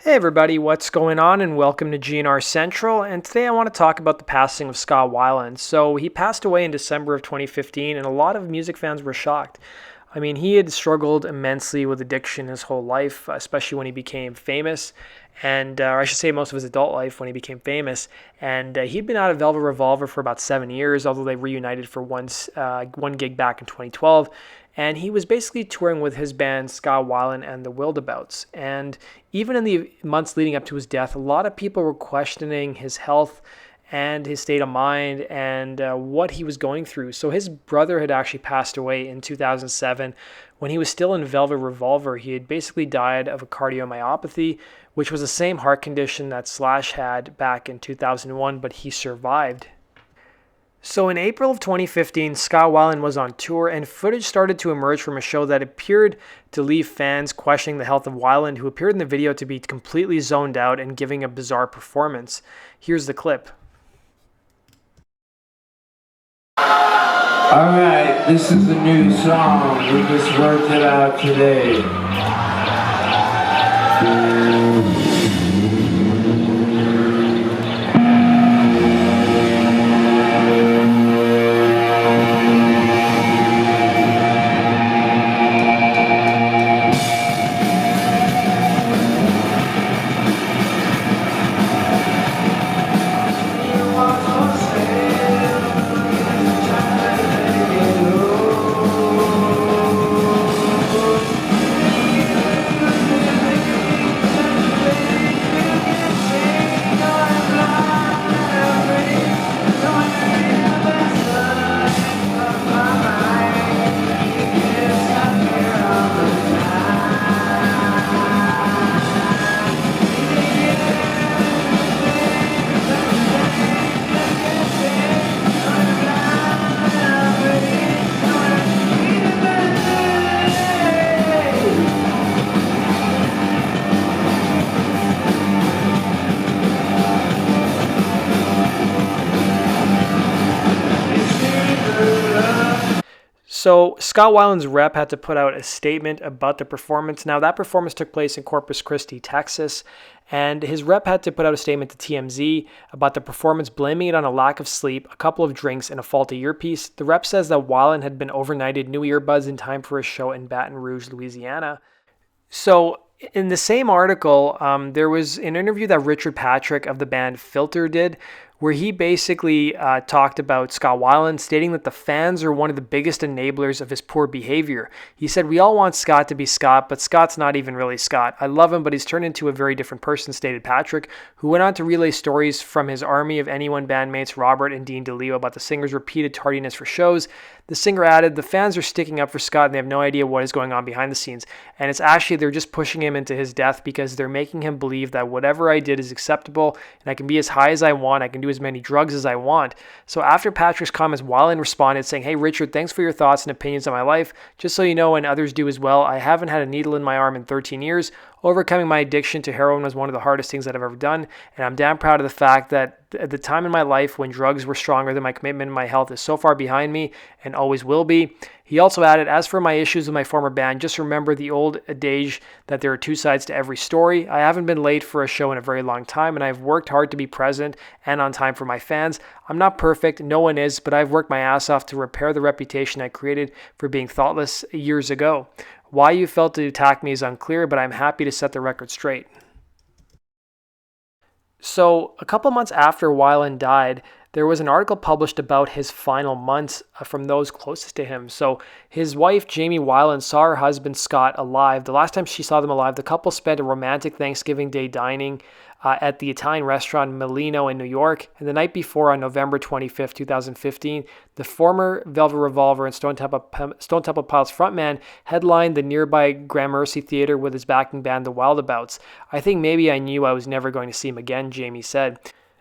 Hey everybody, what's going on? And welcome to GNR Central. And today I want to talk about the passing of Scott Weiland. So he passed away in December of 2015, and a lot of music fans were shocked. I mean, he had struggled immensely with addiction his whole life, especially when he became famous, or I should say most of his adult life when he became famous. And he'd been out of Velvet Revolver for about 7 years, although they reunited for one gig back in 2012. And he was basically touring with his band Scott Weiland and the Wildabouts. And even in the months leading up to his death, a lot of people were questioning his health and his state of mind and what he was going through. So his brother had actually passed away in 2007 when he was still in Velvet Revolver. He had basically died of a cardiomyopathy, which was the same heart condition that Slash had back in 2001, but he survived. So in April of 2015, Scott Weiland was on tour, and footage started to emerge from a show that appeared to leave fans questioning the health of Weiland, who appeared in the video to be completely zoned out and giving a bizarre performance. Here's the clip. Alright, this is a new song. We just worked it out today. So Scott Weiland's rep had to put out a statement about the performance. Now that performance took place in Corpus Christi, Texas, and his rep had to put out a statement to TMZ about the performance, blaming it on a lack of sleep, a couple of drinks, and a faulty earpiece. The rep says that Weiland had been overnighted new earbuds in time for a show in Baton Rouge, Louisiana. So in the same article, there was an interview that Richard Patrick of the band Filter did, where he basically talked about Scott Weiland, stating that the fans are one of the biggest enablers of his poor behavior. He said, "We all want Scott to be Scott, but Scott's not even really Scott. I love him, but he's turned into a very different person," stated Patrick, who went on to relay stories from his army of Anyone bandmates Robert and Dean DeLeo about the singer's repeated tardiness for shows. The singer added, "The fans are sticking up for Scott and they have no idea what is going on behind the scenes. And it's actually, they're just pushing him into his death because they're making him believe that whatever I did is acceptable and I can be as high as I want. I can do as many drugs as I want." So after Patrick's comments, Weiland responded saying, "Hey Richard, thanks for your thoughts and opinions on my life. Just so you know, and others do as well, I haven't had a needle in my arm in 13 years. Overcoming my addiction to heroin was one of the hardest things that I've ever done. And I'm damn proud of the fact that at the time in my life when drugs were stronger than my commitment and my health is so far behind me and always will be." He also added, "As for my issues with my former band, just remember the old adage that there are two sides to every story. I haven't been late for a show in a very long time, and I've worked hard to be present and on time for my fans. I'm not perfect, no one is, but I've worked my ass off to repair the reputation I created for being thoughtless years ago. Why you felt to attack me is unclear, but I'm happy to set the record straight." So a couple months after Weiland died, there was an article published about his final months from those closest to him. So his wife, Jamie Weiland, saw her husband, Scott, alive. The last time she saw them alive, the couple spent a romantic Thanksgiving Day dining at the Italian restaurant Melino in New York. And the night before, on November 25th, 2015, the former Velvet Revolver and Stone Temple Pilots frontman headlined the nearby Gramercy Theater with his backing band, the Wildabouts. "I think maybe I knew I was never going to see him again," Jamie said.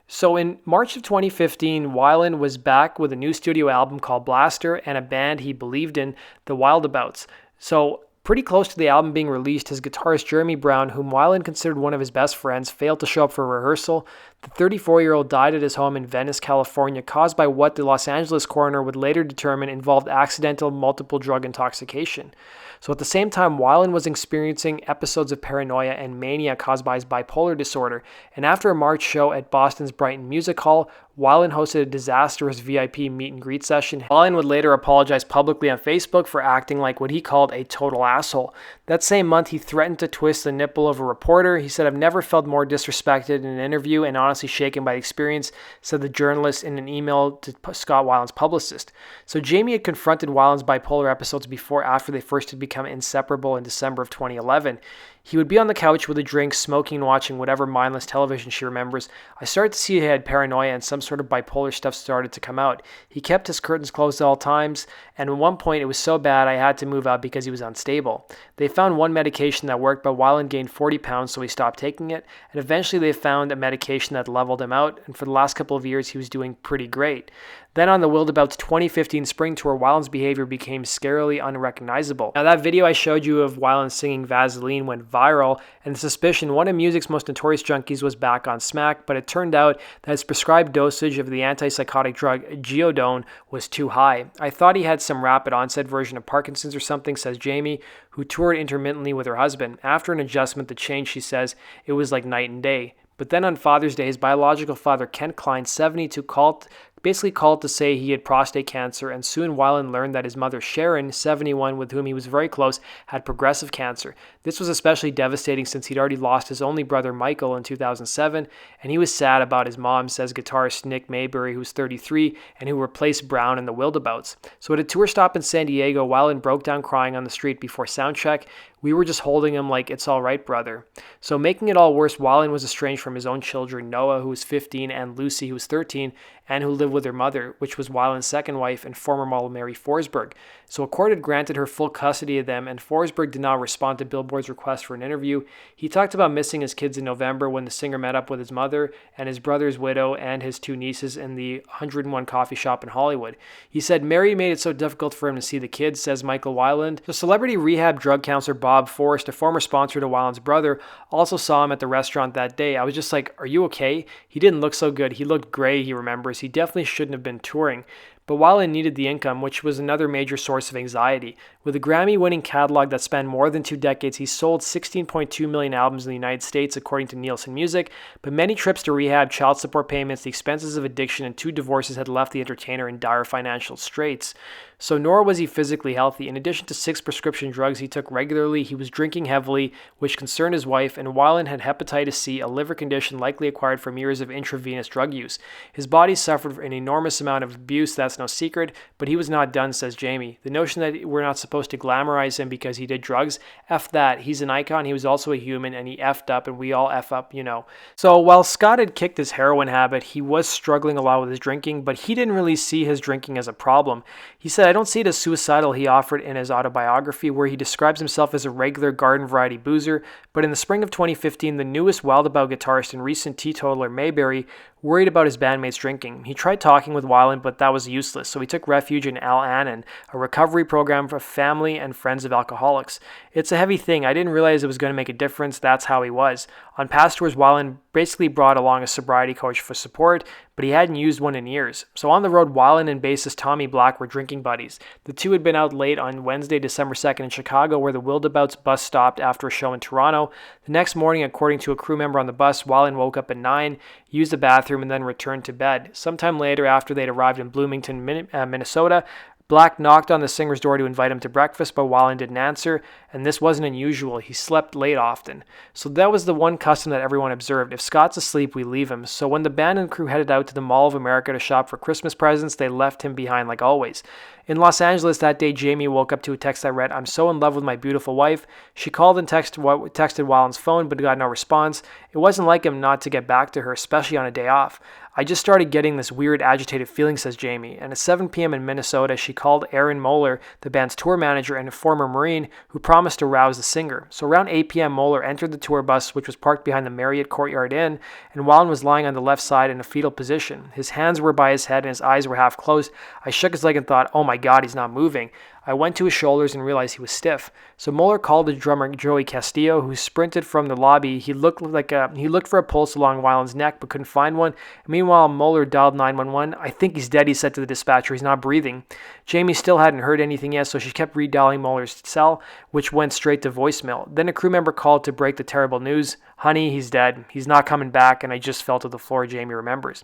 So in March of 2015, Weiland was back with a new studio album called Blaster and a band he believed in, the Wildabouts. So pretty close to the album being released, his guitarist Jeremy Brown, whom Weiland considered one of his best friends, failed to show up for rehearsal. The 34-year-old died at his home in Venice, California, caused by what the Los Angeles coroner would later determine involved accidental multiple drug intoxication. So at the same time, Weiland was experiencing episodes of paranoia and mania caused by his bipolar disorder, and after a March show at Boston's Brighton Music Hall, Weiland hosted a disastrous VIP meet and greet session. Weiland would later apologize publicly on Facebook for acting like what he called a total asshole. That same month, he threatened to twist the nipple of a reporter. He said, "I've never felt more disrespected in an interview and honestly shaken by the experience," said the journalist in an email to Scott Weiland's publicist. So Jamie had confronted Weiland's bipolar episodes before after they first had become inseparable in December of 2011. He would be on the couch with a drink, smoking and watching whatever mindless television she remembers. I started to see he had paranoia and some sort of bipolar stuff started to come out. He kept his curtains closed at all times, and at one point it was so bad I had to move out because he was unstable. They found one medication that worked, but Weiland gained 40 pounds, so he stopped taking it, and eventually they found a medication that leveled him out, and for the last couple of years he was doing pretty great. Then on the Wildabout's 2015 spring tour, Weiland's behavior became scarily unrecognizable. Now that video I showed you of Weiland singing Vaseline went viral, and the suspicion one of music's most notorious junkies was back on smack, but it turned out that his prescribed dosage of the antipsychotic drug Geodone was too high. I thought he had some rapid onset version of Parkinson's or something, says Jamie, who toured intermittently with her husband. After an adjustment, the change, she says, it was like night and day. But then on Father's Day, his biological father, Kent Klein, 72, called to say he had prostate cancer, and soon Weiland learned that his mother Sharon, 71, with whom he was very close, had progressive cancer. This was especially devastating since he'd already lost his only brother Michael in 2007, and he was sad about his mom, says guitarist Nick Mayberry, who's 33, and who replaced Brown in the Wildabouts. So at a tour stop in San Diego, Weiland broke down crying on the street before soundcheck. "We were just holding him like, it's all right, brother." So making it all worse, Weiland was estranged from his own children, Noah, who was 15, and Lucy, who was 13, and who lived with her mother, which was Weiland's second wife and former model Mary Forsberg. So a court had granted her full custody of them, and Forsberg did not respond to Billboard's request for an interview. He talked about missing his kids in November when the singer met up with his mother and his brother's widow and his two nieces in the 101 coffee shop in Hollywood. He said Mary made it so difficult for him to see the kids, says Michael Weiland. The celebrity rehab drug counselor Bob Forrest, a former sponsor to Weiland's brother, also saw him at the restaurant that day. "I was just like, are you okay? He didn't look so good. He looked gray," he remembers. "He definitely shouldn't have been touring." But Weiland needed the income, which was another major source of anxiety. With a Grammy-winning catalog that spanned more than 2 decades, he sold 16.2 million albums in the United States, according to Nielsen Music. But many trips to rehab, child support payments, the expenses of addiction, and 2 divorces had left the entertainer in dire financial straits. So nor was he physically healthy. In addition to 6 prescription drugs he took regularly, he was drinking heavily, which concerned his wife, and Weiland had hepatitis C, a liver condition likely acquired from years of intravenous drug use. His body suffered an enormous amount of abuse, that's no secret, but he was not done, says Jamie. The notion that we're not supposed to glamorize him because he did drugs, F that. He's an icon, he was also a human, and he effed up, and we all F up, you know. So while Scott had kicked his heroin habit, he was struggling a lot with his drinking, but he didn't really see his drinking as a problem. He said, "I don't see it as suicidal," he offered in his autobiography, where he describes himself as a regular garden variety boozer. But in the spring of 2015, the newest Wildabout guitarist and recent teetotaler Mayberry worried about his bandmates drinking. He tried talking with Weiland, but that was useless, so he took refuge in Al-Anon, a recovery program for family and friends of alcoholics. "It's a heavy thing. I didn't realize it was going to make a difference. That's how he was." On past tours, Weiland basically brought along a sobriety coach for support, but he hadn't used one in years. So on the road, Weiland and bassist Tommy Black were drinking buddies. The two had been out late on Wednesday, December 2nd in Chicago, where the Wildabouts bus stopped after a show in Toronto. The next morning, according to a crew member on the bus, Weiland woke up at 9, used the bathroom, and then returned to bed. Sometime later, after they'd arrived in Bloomington, Minnesota, Black knocked on the singer's door to invite him to breakfast, but Weiland didn't answer, and this wasn't unusual. He slept late often. So that was the one custom that everyone observed. If Scott's asleep, we leave him. So when the band and crew headed out to the Mall of America to shop for Christmas presents, they left him behind like always. In Los Angeles that day, Jamie woke up to a text that read, "I'm so in love with my beautiful wife." She called and texted Weiland's phone, but got no response. It wasn't like him not to get back to her, especially on a day off. "I just started getting this weird agitated feeling," says Jamie. And at 7 p.m. in Minnesota, she called Aaron Moeller, the band's tour manager and a former Marine, who promised to rouse the singer. So around 8 p.m., Moeller entered the tour bus, which was parked behind the Marriott Courtyard Inn, and Weiland was lying on the left side in a fetal position. His hands were by his head and his eyes were half closed. I shook his leg and thought, "Oh my God, he's not moving." I went to his shoulders and realized he was stiff. So Moeller called the drummer Joey Castillo, who sprinted from the lobby. He looked like He looked for a pulse along Weiland's neck but couldn't find one. Meanwhile, Muller dialed 911. I think he's dead, he said to the dispatcher. He's not breathing. Jamie still hadn't heard anything yet, so she kept redialing Muller's cell, which went straight to voicemail. Then a crew member called to break the terrible news. Honey, he's dead. He's not coming back, and I just fell to the floor, Jamie remembers.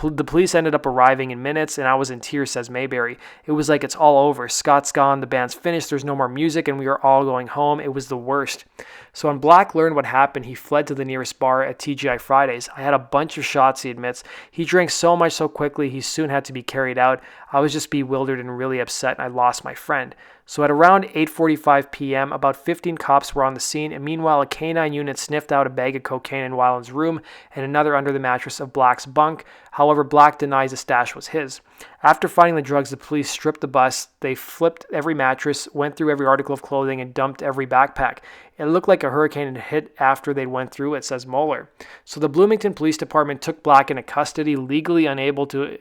The police ended up arriving in minutes, and I was in tears, says Mayberry. It was like it's all over. Scott's gone, the band's finished, there's no more music, and we are all going home. It was the worst. So when Black learned what happened, he fled to the nearest bar at TGI Fridays. I had a bunch of shots, he admits. He drank so much so quickly, he soon had to be carried out. I was just bewildered and really upset, and I lost my friend. So at around 8:45 p.m., about 15 cops were on the scene, and meanwhile a canine unit sniffed out a bag of cocaine in Weiland's room and another under the mattress of Black's bunk. However, Black denies the stash was his. After finding the drugs, the police stripped the bus. They flipped every mattress, went through every article of clothing, and dumped every backpack. It looked like a hurricane had hit after they went through it, says Muller. So the Bloomington Police Department took Black into custody, legally unable to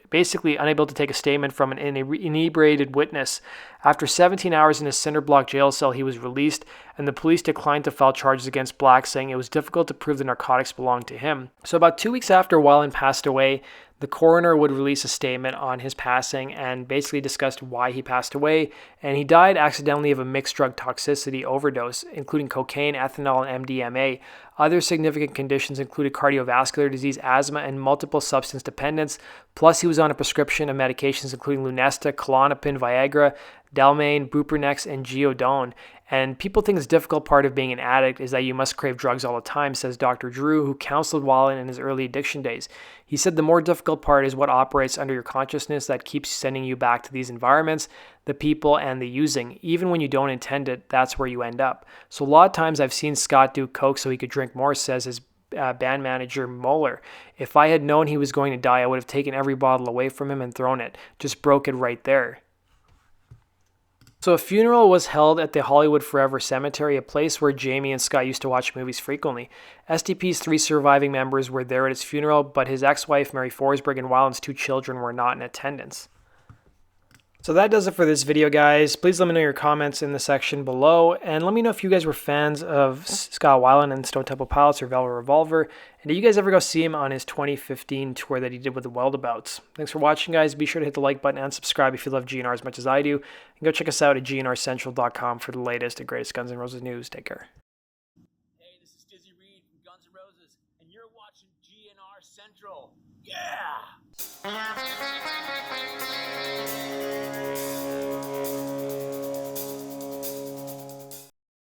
take a statement from an inebriated witness. After 17 hours in his cinder block jail cell, he was released, and the police declined to file charges against Black, saying it was difficult to prove the narcotics belonged to him. So about 2 weeks after Weiland passed away, the coroner would release a statement on his passing and basically discussed why he passed away, and he died accidentally of a mixed drug toxicity overdose, including cocaine, ethanol, and MDMA. Other significant conditions included cardiovascular disease, asthma, and multiple substance dependence. Plus, he was on a prescription of medications including Lunesta, Klonopin, Viagra, Dalmane, Bupronex, and Geodone. And people think the difficult part of being an addict is that you must crave drugs all the time, says Dr. Drew, who counseled Weiland in his early addiction days. He said the more difficult part is what operates under your consciousness that keeps sending you back to these environments, the people, and the using. Even when you don't intend it, that's where you end up. So a lot of times I've seen Scott do coke so he could drink more, says his band manager Muller. If I had known he was going to die, I would have taken every bottle away from him and thrown it. Just broke it right there. So a funeral was held at the Hollywood Forever Cemetery, a place where Jamie and Scott used to watch movies frequently. STP's 3 surviving members were there at his funeral, but his ex-wife, Mary Forsberg, and Weiland's 2 children were not in attendance. So that does it for this video, guys. Please let me know your comments in the section below, and let me know if you guys were fans of Scott Weiland and Stone Temple Pilots or Velvet Revolver, and did you guys ever go see him on his 2015 tour that he did with the Weldabouts? Thanks for watching, guys. Be sure to hit the like button and subscribe if you love GNR as much as I do, and go check us out at GNRCentral.com for the latest and greatest Guns N' Roses news. Take care. Hey, this is Dizzy Reed from Guns N' Roses, and you're watching GNR Central. Yeah!